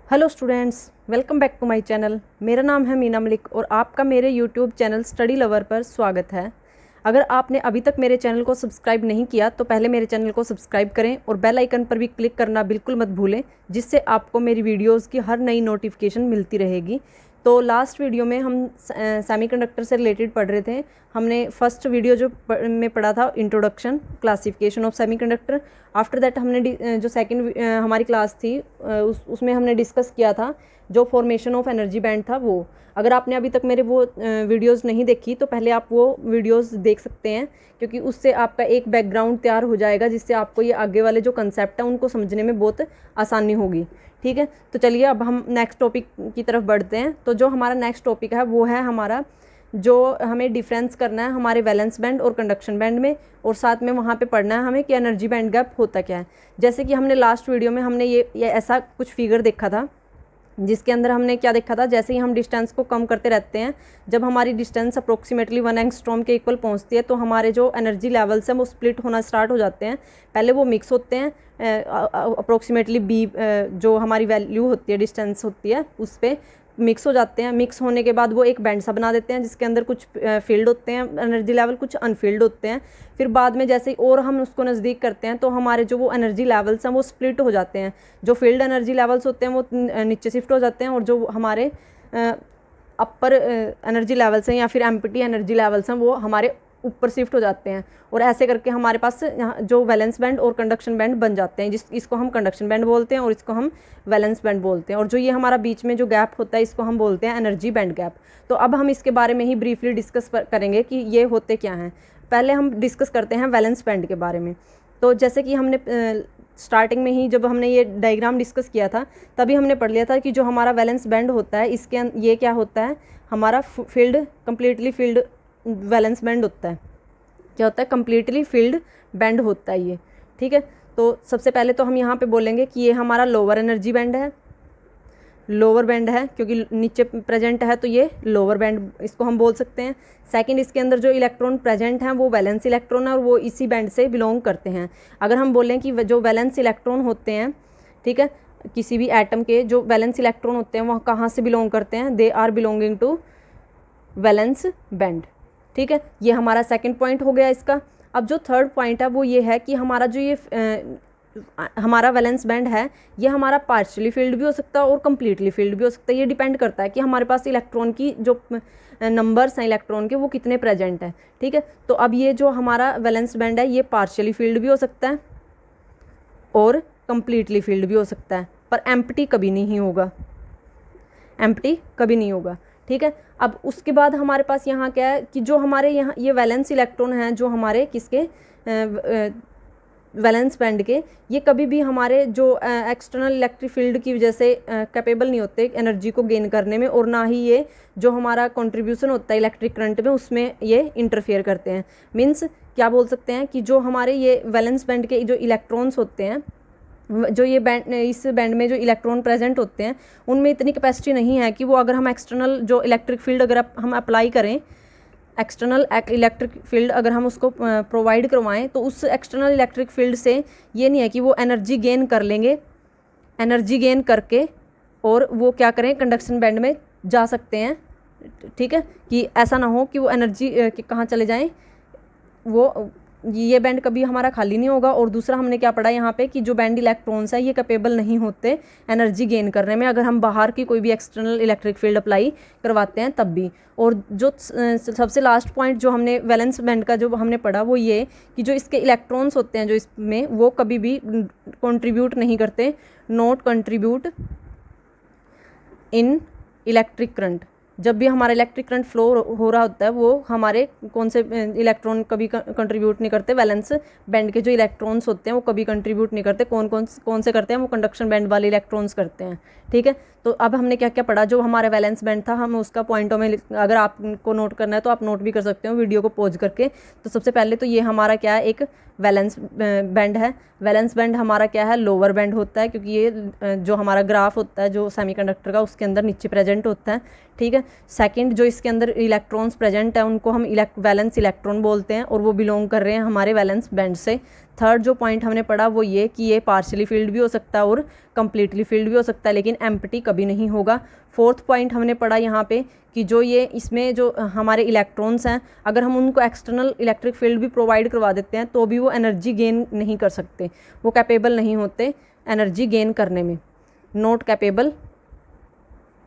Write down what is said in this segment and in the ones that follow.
Hello students, welcome back to my channel. मेरा नाम है मीना मलिक और आपका मेरे यूट्यूब चैनल स्टडी लवर पर स्वागत है। अगर आपने अभी तक मेरे चैनल को सब्सक्राइब नहीं किया तो पहले मेरे चैनल को सब्सक्राइब करें और बेल आइकन पर भी क्लिक करना बिल्कुल मत भूलें, जिससे आपको मेरी वीडियोस की हर नई नोटिफिकेशन मिलती रहेगी। तो लास्ट वीडियो में हम सेमीकंडक्टर से रिलेटेड पढ़ रहे थे। हमने फर्स्ट वीडियो में पढ़ा था introduction classification of semiconductor. After that हमने जो सेकंड हमारी क्लास थी उसमें हमने डिस्कस किया था जो फॉर्मेशन ऑफ एनर्जी बैंड था वो। अगर आपने अभी तक मेरे वो वीडियोस नहीं देखी तो पहले आप वो वीडियोस देख सकते हैं, क्योंकि उससे आपका एक बैकग्राउंड तैयार हो जाएगा, जिससे आपको ये आगे वाले जो कंसेप्ट हैं उनको समझने में बहुत आसानी होगी। ठीक है, तो चलिए अब हम नेक्स्ट टॉपिक की तरफ बढ़ते हैं। तो जो हमारा नेक्स्ट टॉपिक है वो है हमारा जो हमें डिफरेंस करना है हमारे वैलेंस बैंड और कंडक्शन बैंड में, और साथ में वहाँ पे पढ़ना है हमें कि एनर्जी बैंड गैप होता क्या है। जैसे कि हमने लास्ट वीडियो में हमने ये ऐसा कुछ फिगर देखा था, जिसके अंदर हमने क्या देखा था, जैसे ही हम डिस्टेंस को कम करते रहते हैं, जब हमारी डिस्टेंस अप्रोक्सीमेटली 1 एंगस्ट्रॉम के इक्वल पहुंचती है तो हमारे जो एनर्जी लेवल्स हैं वो स्प्लिट होना स्टार्ट हो जाते हैं। पहले वो मिक्स होते हैं अप्रोक्सीमेटली बी जो हमारी वैल्यू होती है, डिस्टेंस होती है, उस पर मिक्स हो जाते हैं। मिक्स होने के बाद वो एक बैंड सा बना देते हैं जिसके अंदर कुछ फील्ड होते हैं एनर्जी लेवल, कुछ अनफील्ड होते हैं। फिर बाद में जैसे ही और हम उसको नज़दीक करते हैं तो हमारे जो वो एनर्जी लेवल्स हैं वो स्प्लिट हो जाते हैं। जो फील्ड एनर्जी लेवल्स होते हैं वो नीचे शिफ्ट हो जाते हैं, और जो हमारे अपर एनर्जी लेवल्स हैं या फिर एम्प्टी एनर्जी लेवल्स हैं वो हमारे ऊपर शिफ्ट हो जाते हैं। और ऐसे करके हमारे पास जो वैलेंस बैंड और कंडक्शन बैंड बन जाते हैं, इसको हम कंडक्शन बैंड बोलते हैं और इसको हम वैलेंस बैंड बोलते हैं। और जो ये हमारा बीच में जो गैप होता है इसको हम बोलते हैं एनर्जी बैंड गैप। तो अब हम इसके बारे में ही ब्रीफली डिस्कस करेंगे कि ये होते क्या हैं। पहले हम डिस्कस करते हैं वैलेंस बैंड के बारे में। तो जैसे कि हमने स्टार्टिंग में ही जब हमने ये डायग्राम डिस्कस किया था तभी हमने पढ़ लिया था कि जो हमारा वैलेंस बैंड होता है इसके ये क्या होता है, हमारा field completely field valence band होता है। क्या होता है? कम्प्लीटली फील्ड बैंड होता है ये। ठीक है, तो सबसे पहले तो हम यहाँ पे बोलेंगे कि ये हमारा लोअर एनर्जी बैंड है, लोअर बैंड है, क्योंकि नीचे प्रेजेंट है तो ये लोअर बैंड इसको हम बोल सकते हैं। सेकंड, इसके अंदर जो इलेक्ट्रॉन प्रेजेंट हैं वो वैलेंस इलेक्ट्रॉन है और वो इसी बैंड से बिलोंग करते हैं। अगर हम बोलें कि जो वैलेंस इलेक्ट्रॉन होते हैं, ठीक है, किसी भी एटम के जो वैलेंस इलेक्ट्रॉन होते हैं वह कहाँ से बिलोंग करते हैं, they are belonging to valence band. ठीक है, ये हमारा सेकंड पॉइंट हो गया इसका। अब जो थर्ड पॉइंट है वो ये है कि हमारा जो ये हमारा वैलेंस बैंड है ये हमारा पार्शियली फील्ड भी हो सकता है और कम्प्लीटली फील्ड भी हो सकता है। ये डिपेंड करता है कि हमारे पास इलेक्ट्रॉन की जो नंबर्स हैं इलेक्ट्रॉन के वो कितने प्रेजेंट हैं। ठीक है, तो अब ये जो हमारा वैलेंस बैंड है ये पार्शियली फील्ड भी हो सकता है और कम्प्लीटली फील्ड भी हो सकता है, पर एम्प्टी कभी नहीं होगा, एम्प्टी कभी नहीं होगा। ठीक है, अब उसके बाद हमारे पास यहाँ क्या है कि जो हमारे यहाँ ये वैलेंस इलेक्ट्रॉन हैं जो हमारे किसके वैलेंस बैंड के, ये कभी भी हमारे जो एक्सटर्नल इलेक्ट्रिक फील्ड की वजह से कैपेबल नहीं होते एनर्जी को गेन करने में, और ना ही ये जो हमारा कंट्रीब्यूशन होता है इलेक्ट्रिक करंट में उसमें ये इंटरफेयर करते हैं। मीन्स क्या बोल सकते हैं कि जो हमारे ये वैलेंस बैंड के जो इलेक्ट्रॉन्स होते हैं, जो ये बैंड इस बैंड में जो इलेक्ट्रॉन प्रेजेंट होते हैं उनमें इतनी कैपेसिटी नहीं है कि वो अगर हम एक्सटर्नल जो इलेक्ट्रिक फील्ड अगर हम अप्लाई करें, एक्सटर्नल इलेक्ट्रिक फील्ड अगर हम उसको प्रोवाइड करवाएं तो उस एक्सटर्नल इलेक्ट्रिक फील्ड से ये नहीं है कि वो एनर्जी गेन कर लेंगे, एनर्जी गेन करके और वो क्या करें कंडक्शन बैंड में जा सकते हैं। ठीक है, कि ऐसा ना हो कि वो एनर्जी कहाँ चले जाएँ, वो ये बैंड कभी हमारा खाली नहीं होगा। और दूसरा हमने क्या पढ़ा यहाँ पे कि जो बैंड इलेक्ट्रॉन्स है ये कैपेबल नहीं होते एनर्जी गेन करने में अगर हम बाहर की कोई भी एक्सटर्नल इलेक्ट्रिक फील्ड अप्लाई करवाते हैं तब भी। और जो सबसे लास्ट पॉइंट जो हमने वैलेंस बैंड का जो हमने पढ़ा वो ये कि जो इसके इलेक्ट्रॉन्स होते हैं जो इसमें वो कभी भी कंट्रीब्यूट नहीं करते, not contribute in electric current. जब भी हमारा इलेक्ट्रिक करंट फ्लो हो रहा होता है वो हमारे कौन से इलेक्ट्रॉन कभी कंट्रीब्यूट नहीं करते, वैलेंस बैंड के जो इलेक्ट्रॉन्स होते हैं वो कभी कंट्रीब्यूट नहीं करते। कौन से करते हैं, वो कंडक्शन बैंड वाले इलेक्ट्रॉन्स करते हैं। ठीक है, तो अब हमने क्या क्या पढ़ा, जो हमारा वैलेंस बैंड था हम उसका पॉइंटों में अगर आपको नोट करना है तो आप नोट भी कर सकते हो वीडियो को पॉज करके। तो सबसे पहले तो ये हमारा क्या है, एक वैलेंस बैंड है। वैलेंस बैंड हमारा क्या है, लोअर बैंड होता है, क्योंकि ये जो हमारा ग्राफ होता है जो सेमीकंडक्टर का उसके अंदर नीचे प्रेजेंट होता है। ठीक है, सेकंड जो इसके अंदर इलेक्ट्रॉन्स प्रेजेंट है उनको हम वैलेंस इलेक्ट्रॉन बोलते हैं और वो बिलोंग कर रहे हैं हमारे वैलेंस बैंड से। थर्ड जो पॉइंट हमने पढ़ा वो ये कि ये पार्शियली फील्ड भी हो सकता है और कम्प्लीटली फील्ड भी हो सकता है, लेकिन एम्प्टी कभी नहीं होगा। फोर्थ पॉइंट हमने पढ़ा यहाँ पे कि जो ये इसमें जो हमारे इलेक्ट्रॉन्स हैं, अगर हम उनको एक्सटर्नल इलेक्ट्रिक फील्ड भी प्रोवाइड करवा देते हैं तो भी वो एनर्जी गेन नहीं कर सकते, वो कैपेबल नहीं होते एनर्जी गेन करने में, not capable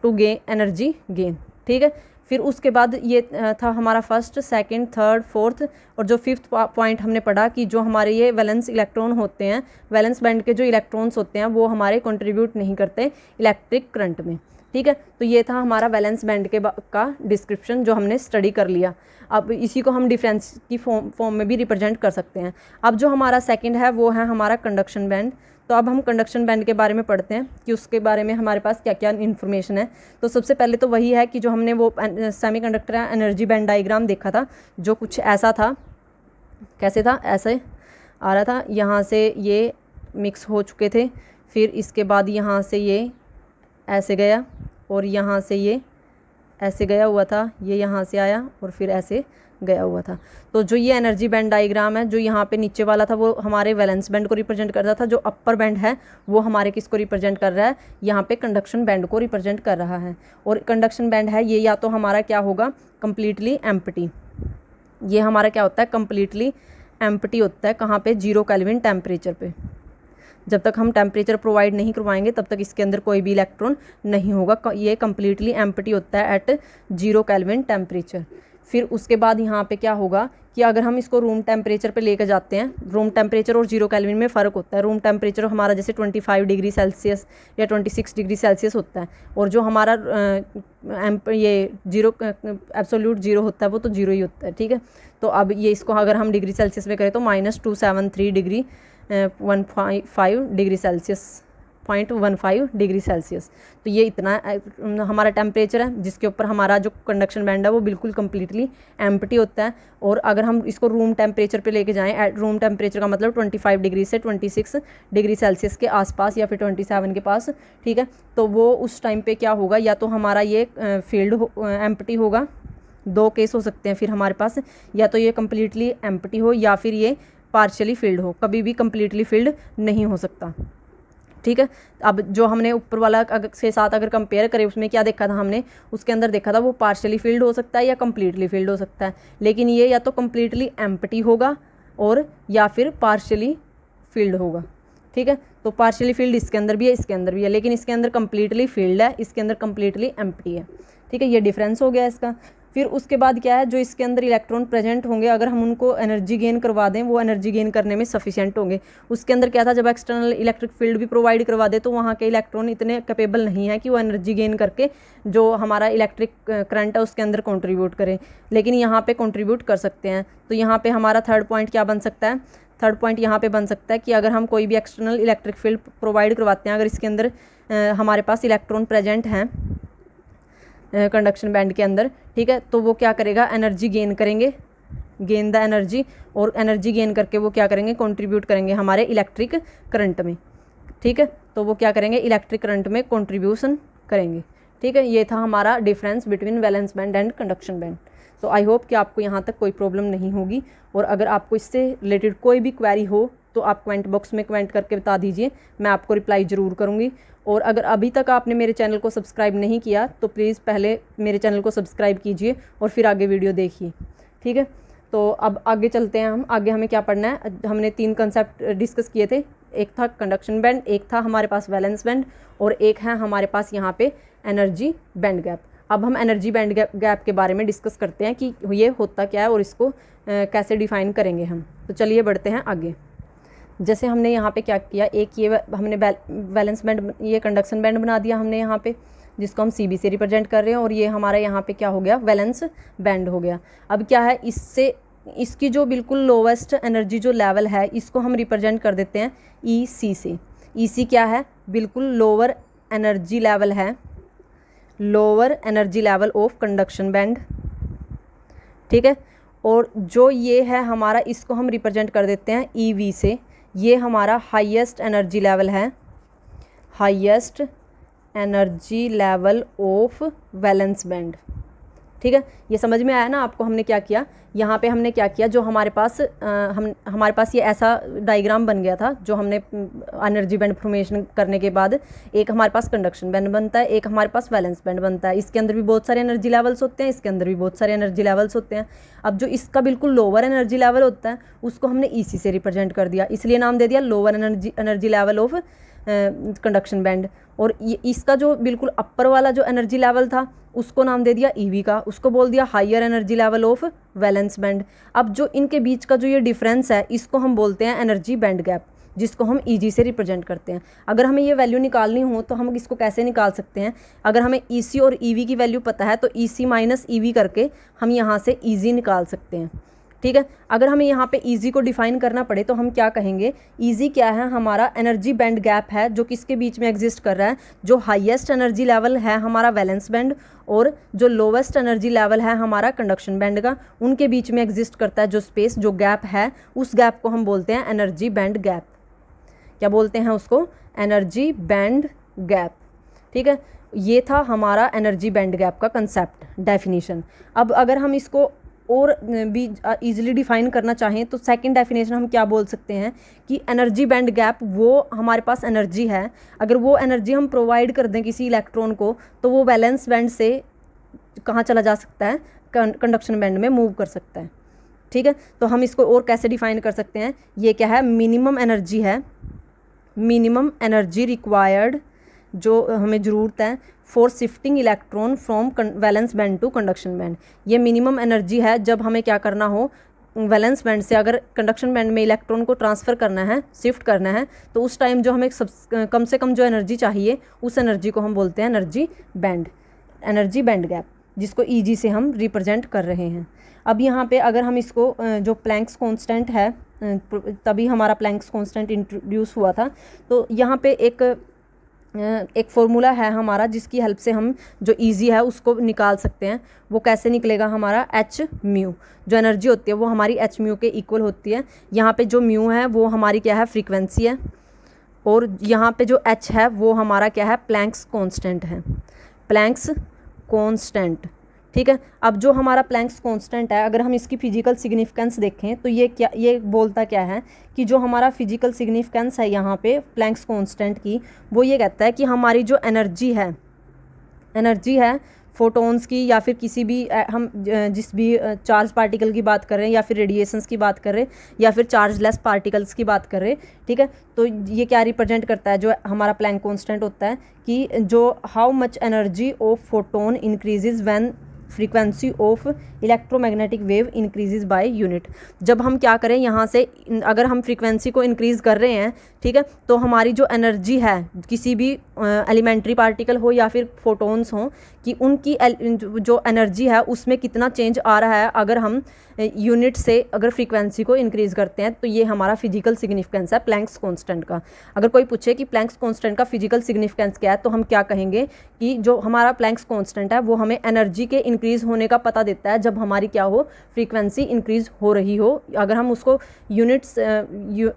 to gain energy gain. ठीक है, फिर उसके बाद ये था हमारा फर्स्ट, सेकंड, थर्ड, फोर्थ, और जो फिफ्थ पॉइंट हमने पढ़ा कि जो हमारे ये वैलेंस इलेक्ट्रॉन होते हैं, वैलेंस बैंड के जो इलेक्ट्रॉन्स होते हैं वो हमारे कंट्रीब्यूट नहीं करते इलेक्ट्रिक करंट में। ठीक है, तो ये था हमारा वैलेंस बैंड के का डिस्क्रिप्शन जो हमने स्टडी कर लिया। अब इसी को हम डिफरेंस की फॉर्म में भी रिप्रेजेंट कर सकते हैं। अब जो हमारा सेकंड है वो है हमारा कंडक्शन बैंड। तो अब हम कंडक्शन बैंड के बारे में पढ़ते हैं कि उसके बारे में हमारे पास क्या क्या इन्फॉर्मेशन है। तो सबसे पहले तो वही है कि जो हमने वो सेमीकंडक्टर एनर्जी बैंड डायग्राम देखा था, जो कुछ ऐसा था, कैसे था, ऐसे आ रहा था, यहाँ से ये मिक्स हो चुके थे, फिर इसके बाद यहाँ से ये ऐसे गया और यहाँ से ये ऐसे गया हुआ था, ये यहाँ से आया और फिर ऐसे गया हुआ था। तो जो ये एनर्जी बैंड डायग्राम है, जो यहाँ पे नीचे वाला था वो हमारे वैलेंस बैंड को रिप्रेजेंट करता था, जो अपर बैंड है वो हमारे किसको रिप्रेजेंट कर रहा है, यहाँ पे कंडक्शन बैंड को रिप्रेजेंट कर रहा है। और कंडक्शन बैंड है ये, या तो हमारा क्या होगा, कम्प्लीटली एम्प्टी। ये हमारा क्या होता है, कम्प्लीटली एम्प्टी होता है। कहाँ पे, 0 केल्विन टेम्परेचर पे। जब तक हम टेम्परेचर प्रोवाइड नहीं करवाएंगे तब तक इसके अंदर कोई भी इलेक्ट्रॉन नहीं होगा। ये कम्प्लीटली एम्प्टी होता है एट 0 केल्विन टेम्परेचर। फिर उसके बाद यहाँ पे क्या होगा कि अगर हम इसको रूम टेम्परेचर पे लेकर जाते हैं, रूम टेम्परेचर और 0 केल्विन में फ़र्क होता है। रूम टेम्परेचर हमारा जैसे 25 डिग्री सेल्सियस या 26 डिग्री सेल्सियस होता है, और जो हमारा ये 0 एब्सोल्यूट 0 होता है वो तो 0 ही होता है। ठीक है, तो अब ये इसको अगर हम डिग्री सेल्सियस में करें तो -273 degree 1.5 degree Celsius, 0.15 degree Celsius. तो ये इतना हमारा टेम्परेचर है जिसके ऊपर हमारा जो कंडक्शन बैंड है वो बिल्कुल कम्प्लीटली एम्प्टी होता है। और अगर हम इसको रूम टेम्परेचर पे लेके जाएं, रूम टेम्परेचर का मतलब 25 डिग्री से 26 डिग्री सेल्सियस के आसपास या फिर 27 के पास। ठीक है, तो वो उस टाइम पे क्या होगा, या तो हमारा ये फील्ड एम्प्टी होगा, दो केस हो सकते हैं फिर हमारे पास, या तो ये कम्प्लीटली एम्प्टी हो या फिर ये पार्शियली फिल्ड हो, कभी भी कम्प्लीटली फिल्ड नहीं हो सकता। ठीक है, अब जो हमने ऊपर वाला के साथ अगर कंपेयर करें, उसमें क्या देखा था हमने, उसके अंदर देखा था वो पार्शियली फिल्ड हो सकता है या कम्प्लीटली फिल्ड हो सकता है, लेकिन ये या तो कम्प्लीटली एम्प्टी होगा और या फिर पार्शियली फिल्ड होगा। ठीक है, तो पार्शियली फिल्ड इसके अंदर भी है, इसके अंदर भी है, लेकिन इसके अंदर कम्प्लीटली फिल्ड है, इसके अंदर कम्प्लीटली एम्प्टी है। ठीक है, ये डिफरेंस हो गया इसका। फिर उसके बाद क्या है, जो इसके अंदर इलेक्ट्रॉन प्रेजेंट होंगे, अगर हम उनको एनर्जी गेन करवा दें, वो एनर्जी गेन करने में सफिशिएंट होंगे। उसके अंदर क्या था, जब एक्सटर्नल इलेक्ट्रिक फील्ड भी प्रोवाइड करवा दे तो वहाँ के इलेक्ट्रॉन इतने कैपेबल नहीं है कि वो एनर्जी गेन करके जो हमारा इलेक्ट्रिक करंट है उसके अंदर कॉन्ट्रीब्यूट करें, लेकिन यहाँ पर कॉन्ट्रीब्यूट कर सकते हैं। तो यहाँ पर हमारा थर्ड पॉइंट क्या बन सकता है, थर्ड पॉइंट यहाँ पे बन सकता है कि अगर हम कोई भी एक्सटर्नल इलेक्ट्रिक फील्ड प्रोवाइड करवाते हैं, अगर इसके अंदर हमारे पास इलेक्ट्रॉन प्रेजेंट हैं कंडक्शन बैंड के अंदर, ठीक है, तो वो क्या करेगा, एनर्जी गेन करेंगे, गेन द एनर्जी, और एनर्जी गेन करके वो क्या करेंगे, कंट्रीब्यूट करेंगे हमारे इलेक्ट्रिक करंट में। ठीक है, तो वो क्या करेंगे, इलेक्ट्रिक करंट में कंट्रीब्यूशन करेंगे। ठीक है, ये था हमारा difference between valence band and conduction band. तो आई होप कि आपको यहाँ तक कोई प्रॉब्लम नहीं होगी, और अगर आपको इससे रिलेटेड कोई भी क्वेरी हो तो आप कमेंट बॉक्स में कमेंट करके बता दीजिए, मैं आपको रिप्लाई ज़रूर करूँगी। और अगर अभी तक आपने मेरे चैनल को सब्सक्राइब नहीं किया तो प्लीज़ पहले मेरे चैनल को सब्सक्राइब कीजिए और फिर आगे वीडियो देखिए। ठीक है, तो अब आगे चलते हैं हम। आगे हमें क्या पढ़ना है, हमने 3 कंसेप्ट डिस्कस किए थे, एक था कंडक्शन बैंड, एक था हमारे पास वैलेंस बैंड, और एक है हमारे पास यहाँ पे एनर्जी बैंड गैप। अब हम एनर्जी बैंड गैप के बारे में डिस्कस करते हैं कि ये होता क्या है और इसको कैसे डिफ़ाइन करेंगे हम। तो चलिए बढ़ते हैं आगे। जैसे हमने यहाँ पे क्या किया, एक ये हमने वैलेंस बैंड, ये कंडक्शन बैंड बना दिया हमने यहाँ पे, जिसको हम CB से रिप्रेजेंट कर रहे हैं, और ये हमारा यहाँ पे क्या हो गया, वैलेंस बैंड हो गया। अब क्या है, इससे इसकी जो बिल्कुल लोवेस्ट एनर्जी जो लेवल है, इसको हम रिप्रेजेंट कर देते हैं EC से। EC क्या है, बिल्कुल लोअर एनर्जी लेवल है, lower energy level of conduction band. ठीक है, और जो ये है हमारा, इसको हम रिप्रेजेंट कर देते हैं EV से। ये हमारा हाईएस्ट एनर्जी लेवल है, highest energy level of valence band. ठीक है, ये समझ में आया ना आपको। हमने क्या किया यहाँ पे, हमने क्या किया, जो हमारे पास हमारे पास ये ऐसा डायग्राम बन गया था, जो हमने एनर्जी बैंड फॉर्मेशन करने के बाद एक हमारे पास कंडक्शन बैंड बनता है, एक हमारे पास वैलेंस बैंड बनता है। इसके अंदर भी बहुत सारे एनर्जी लेवल्स होते हैं, इसके अंदर भी बहुत सारे एनर्जी लेवल्स होते हैं। अब जो इसका बिल्कुल लोअर एनर्जी लेवल होता है उसको हमने ईसी से रिप्रेजेंट कर दिया, इसलिए नाम दे दिया lower energy level of conduction band. और इसका जो बिल्कुल अपर वाला जो एनर्जी लेवल था उसको नाम दे दिया ईवी का, उसको बोल दिया higher energy level of valence band. अब जो इनके बीच का जो ये डिफरेंस है इसको हम बोलते हैं एनर्जी बैंड गैप, जिसको हम ईजी से रिप्रेजेंट करते हैं। अगर हमें ये वैल्यू निकालनी हो तो हम इसको कैसे निकाल सकते हैं, अगर हमें ईसी और ईवी की वैल्यू पता है तो ईसी माइनस ईवी करके हम यहाँ से ईजी निकाल सकते हैं। ठीक है, अगर हमें यहाँ पे ईजी को डिफाइन करना पड़े तो हम क्या कहेंगे, ईजी क्या है, हमारा एनर्जी बैंड गैप है जो किसके बीच में एग्जिस्ट कर रहा है, जो हाईएस्ट एनर्जी लेवल है हमारा वैलेंस बैंड और जो लोवेस्ट एनर्जी लेवल है हमारा कंडक्शन बैंड का, उनके बीच में एग्जिस्ट करता है जो स्पेस, जो गैप है, उस गैप को हम बोलते हैं एनर्जी बैंड गैप। क्या बोलते हैं उसको, एनर्जी बैंड गैप। ठीक है, ये था हमारा एनर्जी बैंड गैप का कंसेप्ट, डेफिनेशन। अब अगर हम इसको और भी ईजिली डिफाइन करना चाहें तो सेकंड डेफिनेशन हम क्या बोल सकते हैं कि एनर्जी बैंड गैप वो हमारे पास एनर्जी है, अगर वो एनर्जी हम प्रोवाइड कर दें किसी इलेक्ट्रॉन को तो वो वैलेंस बैंड से कहाँ चला जा सकता है, कंडक्शन बैंड में मूव कर सकता है। ठीक है, तो हम इसको और कैसे डिफाइन कर सकते हैं, ये क्या है, मिनिमम एनर्जी है, मिनिमम एनर्जी रिक्वायर्ड जो हमें ज़रूरत है for shifting electron from valence band to conduction band. ये मिनिमम एनर्जी है जब हमें क्या करना हो, वैलेंस बैंड से अगर कंडक्शन बैंड में इलेक्ट्रॉन को ट्रांसफ़र करना है, शिफ्ट करना है, तो उस टाइम जो हमें कम से कम जो एनर्जी चाहिए उस एनर्जी को हम बोलते हैं energy band, energy band gap, जिसको ईजी से हम रिप्रेजेंट कर रहे हैं। अब यहाँ पे अगर हम इसको जो प्लैंक्स कांस्टेंट है, तभी हमारा प्लैंक्स कांस्टेंट इंट्रोड्यूस हुआ था, तो यहाँ पे एक फॉर्मूला है हमारा जिसकी हेल्प से हम जो इजी है उसको निकाल सकते हैं। वो कैसे निकलेगा, हमारा एच म्यू, जो एनर्जी होती है वो हमारी एच म्यू के इक्वल होती है। यहाँ पे जो म्यू है वो हमारी क्या है, फ्रीक्वेंसी है, और यहाँ पे जो एच है वो हमारा क्या है, प्लैंक्स कांस्टेंट है, प्लैंक्स कांस्टेंट। ठीक है, अब जो हमारा प्लैंक्स कांस्टेंट है, अगर हम इसकी फिजिकल सिग्निफिकेंस देखें तो ये बोलता क्या है कि जो हमारा फिजिकल सिग्निफिकेंस है यहाँ पे प्लैंक्स कांस्टेंट की, वो ये कहता है कि हमारी जो एनर्जी है फोटॉन्स की या फिर किसी भी हम जिस भी चार्ज पार्टिकल की बात कर रहे हैं या फिर रेडिएशंस की बात कर रहे हैं या फिर चार्जलेस पार्टिकल्स की बात कर रहे हैं, ठीक है, तो ये क्या रिप्रेजेंट करता है, जो हमारा प्लैंक कांस्टेंट होता है कि जो how much energy of photon increases when frequency of electromagnetic wave increases by unit. जब हम क्या करें, यहाँ से अगर हम फ्रीक्वेंसी को इंक्रीज़ कर रहे हैं, ठीक है, तो हमारी जो एनर्जी है किसी भी एलिमेंट्री पार्टिकल हो या फिर फोटोन्स हों, कि उनकी जो एनर्जी है उसमें कितना चेंज आ रहा है अगर हम यूनिट से अगर फ्रीक्वेंसी को इंक्रीज़ करते हैं, तो ये हमारा फिजिकल सिग्निफिकेंस है प्लैंक्स कांस्टेंट का। अगर कोई पूछे कि प्लैंक्स कांस्टेंट का फिजिकल सिग्निफिकेंस क्या है, तो हम क्या कहेंगे कि जो हमारा प्लैंक्स कांस्टेंट है वो हमें एनर्जी के इंक्रीज़ होने का पता देता है जब हमारी क्या हो, फ्रीक्वेंसी इंक्रीज़ हो रही हो। अगर हम उसको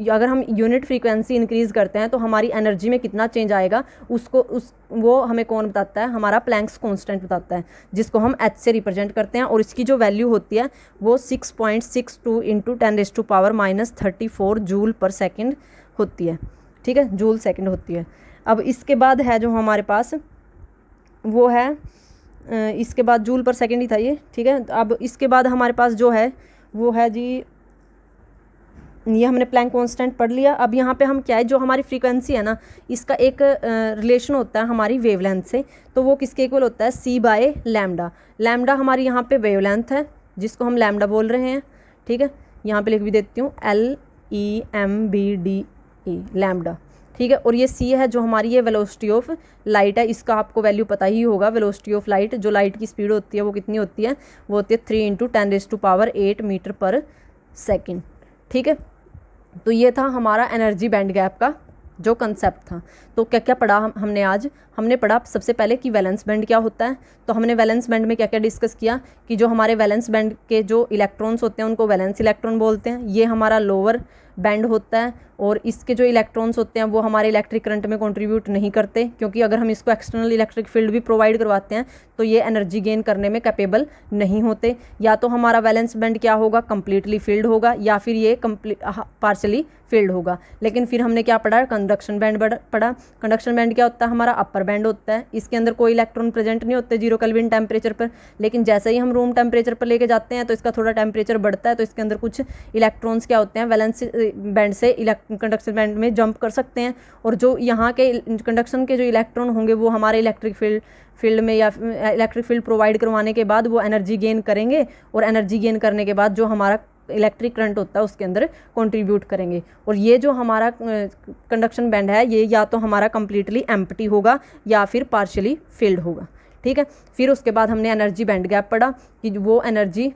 अगर हम यूनिट फ्रीक्वेंसी इंक्रीज़ करते हैं तो हमारी एनर्जी में कितना चेंज आएगा, वो हमें कौन बताता है, हमारा प्लैंक्स कांस्टेंट बताता है, जिसको हम एच से रिप्रेजेंट करते हैं। और इसकी जो वैल्यू होती है वो 6.62 इंटू 10⁻⁻34 जूल पर सेकेंड होती है। ठीक है, जूल सेकेंड होती है। अब इसके बाद है जो हमारे पास वो है, इसके बाद जूल पर सेकेंड ही था ये, ठीक है। अब इसके बाद हमारे पास जो है वो है जी, ये हमने प्लैंक कांस्टेंट पढ़ लिया। अब यहाँ पे हम क्या है, जो हमारी फ्रीक्वेंसी है ना, इसका एक रिलेशन होता है हमारी वेवलेंथ से, तो वो किसके इक्वल होता है, c/λ। लैम्डा हमारी यहाँ पे वेवलेंथ है जिसको हम लैम्डा बोल रहे हैं, ठीक है, यहाँ पे लिख भी देती हूँ LEMBDE, लैम्डा, ठीक है। और ये c है जो हमारी ये वेलोसिटी ऑफ लाइट है, इसका आपको वैल्यू पता ही होगा। वेलोसिटी ऑफ लाइट, जो लाइट की स्पीड होती है वो कितनी होती है, वो होती है 3 × 10⁸ मीटर पर सेकेंड, ठीक है। तो ये था हमारा एनर्जी बैंड गैप का जो कंसेप्ट था। तो क्या क्या पढ़ा हमने आज, हमने पढ़ा सबसे पहले कि वैलेंस बैंड क्या होता है। तो हमने वैलेंस बैंड में क्या क्या डिस्कस किया कि जो हमारे वैलेंस बैंड के जो इलेक्ट्रॉन्स होते हैं उनको वैलेंस इलेक्ट्रॉन बोलते हैं। ये हमारा लोअर बैंड होता है और इसके जो इलेक्ट्रॉन्स होते हैं वो हमारे इलेक्ट्रिक करंट में कंट्रीब्यूट नहीं करते, क्योंकि अगर हम इसको एक्सटर्नल इलेक्ट्रिक फील्ड भी प्रोवाइड करवाते हैं तो ये एनर्जी गेन करने में कैपेबल नहीं होते। या तो हमारा वैलेंस बैंड क्या होगा, कंप्लीटली फिल्ड होगा, या फिर ये पार्शली फिल्ड होगा। लेकिन फिर हमने क्या पढ़ा, कंडक्शन बैंड पढ़ा। कंडक्शन बैंड क्या होता है, हमारा अपर बैंड होता है, इसके अंदर कोई इलेक्ट्रॉन प्रेजेंट नहीं होते 0 केल्विन टेम्परेचर पर। लेकिन जैसे ही हम रूम टेम्परेचर पर लेके जाते हैं तो इसका थोड़ा टेम्परेचर बढ़ता है, तो इसके अंदर कुछ इलेक्ट्रॉन्स क्या होते हैं, वैलेंस बैंड से कंडक्शन बैंड में जंप कर सकते हैं। और जो यहाँ के कंडक्शन के जो इलेक्ट्रॉन होंगे वो हमारे इलेक्ट्रिक फील्ड में या इलेक्ट्रिक फील्ड प्रोवाइड करवाने के बाद वो एनर्जी गेन करेंगे, और एनर्जी गेन करने के बाद जो हमारा इलेक्ट्रिक करंट होता है उसके अंदर कंट्रीब्यूट करेंगे। और ये जो हमारा कंडक्शन बैंड है ये या तो हमारा कंप्लीटली एम्प्टी होगा या फिर पार्शियली फिल्ड होगा। ठीक है, फिर उसके बाद हमने एनर्जी बैंड गैप पढ़ा कि वो एनर्जी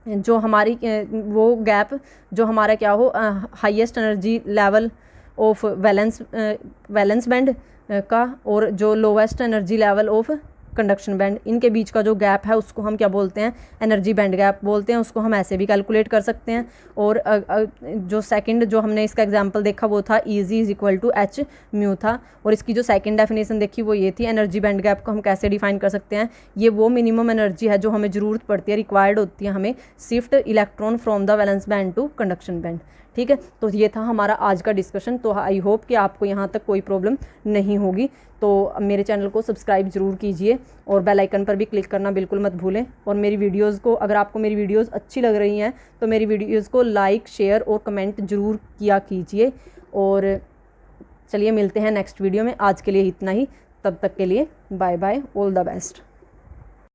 जो हमारी वो गैप जो हमारा क्या हो, highest energy level of valence band का और जो lowest energy level of conduction band, इनके बीच का जो गैप है उसको हम क्या बोलते हैं, एनर्जी बैंड गैप बोलते हैं। उसको हम ऐसे भी कैलकुलेट कर सकते हैं। और जो सेकंड जो हमने इसका एग्जांपल देखा वो था Eg is equal to h mu था। और इसकी जो सेकंड डेफिनेशन देखी वो ये थी, एनर्जी बैंड गैप को हम कैसे डिफाइन कर सकते हैं, ये वो मिनिमम एनर्जी है जो हमें ज़रूरत पड़ती है, रिक्वायर्ड होती है हमें shift electron from the valence band to conduction band. ठीक है, तो ये था हमारा आज का डिस्कशन। तो आई होप कि आपको यहाँ तक कोई प्रॉब्लम नहीं होगी। तो मेरे चैनल को सब्सक्राइब ज़रूर कीजिए और बेल आइकन पर भी क्लिक करना बिल्कुल मत भूलें। और मेरी वीडियोज़ को, अगर आपको मेरी वीडियोज़ अच्छी लग रही हैं तो मेरी वीडियोज़ को लाइक, शेयर और कमेंट ज़रूर किया कीजिए। और चलिए मिलते हैं नेक्स्ट वीडियो में। आज के लिए इतना ही, तब तक के लिए bye bye, all the best.